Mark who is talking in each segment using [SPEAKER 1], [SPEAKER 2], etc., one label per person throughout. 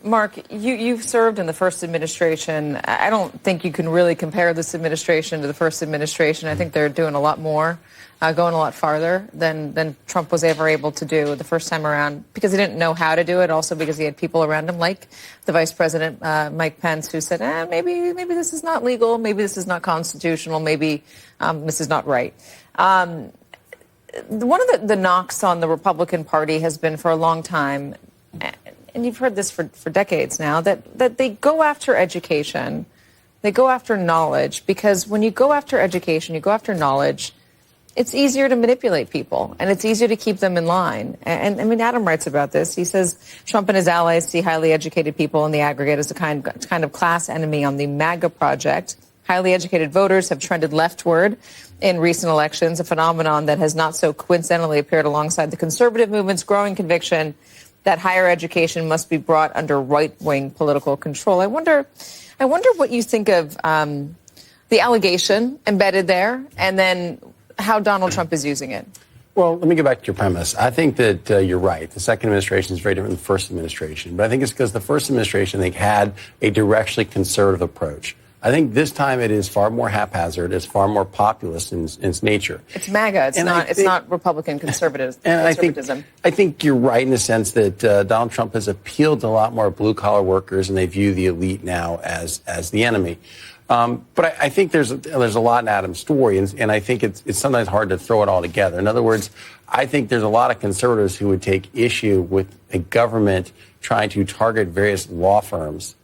[SPEAKER 1] Marc, you've served in the first administration. I don't think you can really compare this administration to the first administration. I think they're doing a lot more, going a lot farther than Trump was ever able to do the first time around, because he didn't know how to do it, also because he had people around him like the Vice President, Mike Pence, who said, maybe this is not legal, maybe this is not constitutional, maybe this is not right. One of the knocks on the Republican Party has been for a long time, and you've heard this for decades now, that they go after education, they go after knowledge, because when you go after education, you go after knowledge, it's easier to manipulate people, and it's easier to keep them in line. And I mean, Adam writes about this. He says Trump and his allies see highly educated people in the aggregate as a kind of class enemy on the MAGA project. Highly educated voters have trended leftward in recent elections, a phenomenon that has not so coincidentally appeared alongside the conservative movement's growing conviction that higher education must be brought under right-wing political control. I wonder what you think of the allegation embedded there, and then how Donald Trump is using it.
[SPEAKER 2] Well, let me go back to your premise. I think that you're right. The second administration is very different than the first administration. But I think it's because the first administration, they had a directionally conservative approach. I think this time it is far more haphazard. It's far more populist in its nature.
[SPEAKER 1] It's MAGA. It's not Republican conservatism.
[SPEAKER 2] I think you're right in the sense that Donald Trump has appealed to a lot more blue-collar workers, and they view the elite now as the enemy. But I think there's a lot in Adam's story, and I think it's sometimes hard to throw it all together. In other words, I think there's a lot of conservatives who would take issue with a government trying to target various law firms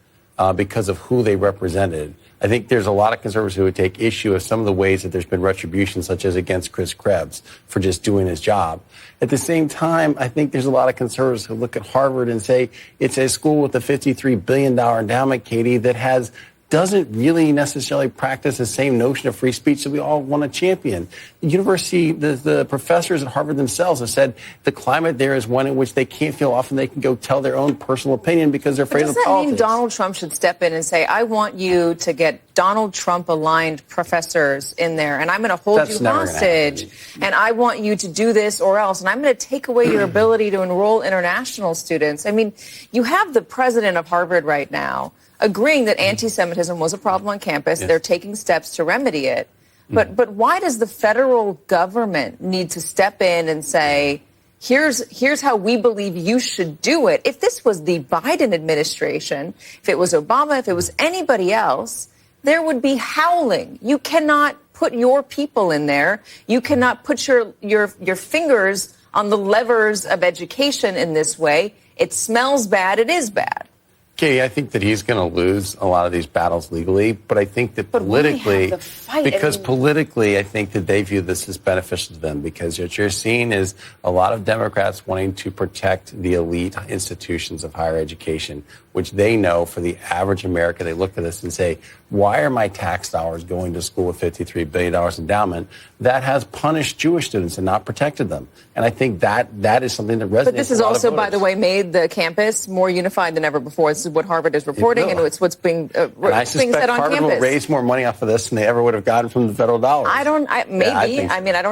[SPEAKER 2] because of who they represented. I think there's a lot of conservatives who would take issue with some of the ways that there's been retribution, such as against Chris Krebs for just doing his job. At the same time, I think there's a lot of conservatives who look at Harvard and say it's a school with a $53 billion endowment, Katy, that doesn't really necessarily practice the same notion of free speech that we all want to champion. The university, the professors at Harvard themselves have said the climate there is one in which they can't feel often they can go tell their own personal opinion because they're afraid of politics.
[SPEAKER 1] Does that mean Donald Trump should step in and say, I want you to get Donald Trump-aligned professors in there, and I'm going to hold you hostage, and I want you to do this or else, and I'm going to take away your ability to enroll international students? I mean, you have the president of Harvard right now agreeing that anti-Semitism was a problem on campus. Yes. They're taking steps to remedy it. But why does the federal government need to step in and say, here's how we believe you should do it? If this was the Biden administration, if it was Obama, if it was anybody else, there would be howling. You cannot put your people in there. You cannot put your fingers on the levers of education in this way. It smells bad. It is bad.
[SPEAKER 2] Katy, I think that he's going to lose a lot of these battles legally, but I think that politically, politically, I think that they view this as beneficial to them, because what you're seeing is a lot of Democrats wanting to protect the elite institutions of higher education, which they know for the average American, they look at this and say, why are my tax dollars going to school with $53 billion endowment that has punished Jewish students and not protected them? And I think that is something that resonates.
[SPEAKER 1] But this has also, by the way, made the campus more unified than ever before. This is what Harvard is reporting, and it's what's being said on campus.
[SPEAKER 2] I suspect Harvard will raise more money off of this than they ever would have gotten from the federal dollars.
[SPEAKER 1] I don't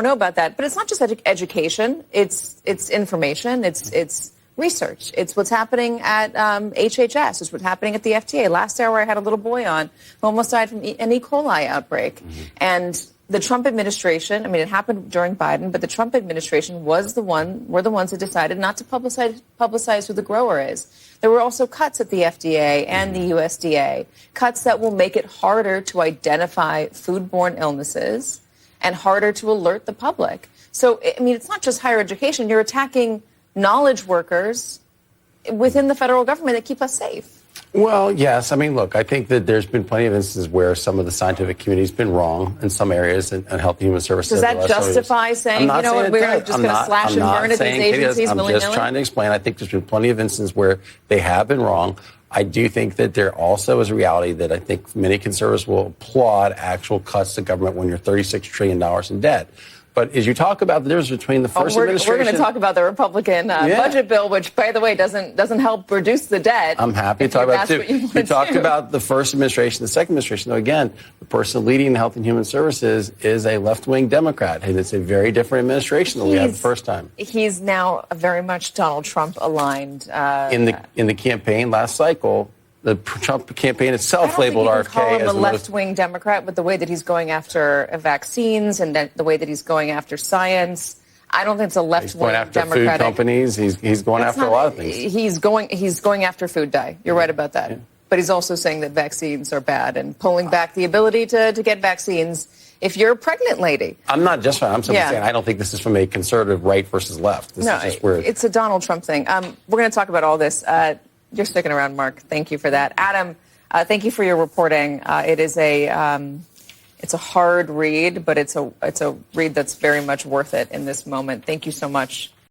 [SPEAKER 1] know about that. But it's not just education. It's information. It's research. It's what's happening at HHS. It's what's happening at the FDA. Last hour, I had a little boy on who almost died from an E. coli outbreak. Mm-hmm. And the Trump administration, I mean, it happened during Biden, but the Trump administration were the ones that decided not to publicize who the grower is. There were also cuts at the FDA and the USDA, cuts that will make it harder to identify foodborne illnesses and harder to alert the public. So, I mean, it's not just higher education. You're attacking knowledge workers within the federal government that keep us safe.
[SPEAKER 2] Well, yes. I mean, look, I think that there's been plenty of instances where some of the scientific community has been wrong in some areas in Health and Human Services.
[SPEAKER 1] Does that justify saying, we're just going to slash and burn at these agencies willy-nilly?
[SPEAKER 2] I'm just trying to explain. I think there's been plenty of instances where they have been wrong. I do think that there also is a reality that I think many conservatives will applaud actual cuts to government when you're $36 trillion in debt. But as you talk about the difference between the first administration...
[SPEAKER 1] We're going to talk about the Republican budget bill, which, by the way, doesn't help reduce the debt.
[SPEAKER 2] I'm happy to talk about it, too. You talked about the first administration, the second administration. Though, again, the person leading Health and Human Services is a left-wing Democrat, and it's a very different administration than we had the first time.
[SPEAKER 1] He's now very much Donald Trump aligned.
[SPEAKER 2] In the campaign last cycle, the Trump campaign itself labeled RFK as
[SPEAKER 1] call him a left-wing Democrat, but the way that he's going after vaccines and the way that he's going after science, I don't think it's a left-wing Democratic.
[SPEAKER 2] He's going after food companies. He's going after a lot of things.
[SPEAKER 1] He's going after food dye. You're right about that. Yeah. But he's also saying that vaccines are bad and pulling back the ability to get vaccines if you're a pregnant lady.
[SPEAKER 2] I'm not just I'm simply saying I don't think this is from a conservative right versus left. This is just weird.
[SPEAKER 1] It's a Donald Trump thing. We're going to talk about all this. You're sticking around, Marc. Thank you for that. Adam, thank you for your reporting. It is it's a hard read, but it's a read that's very much worth it in this moment. Thank you so much.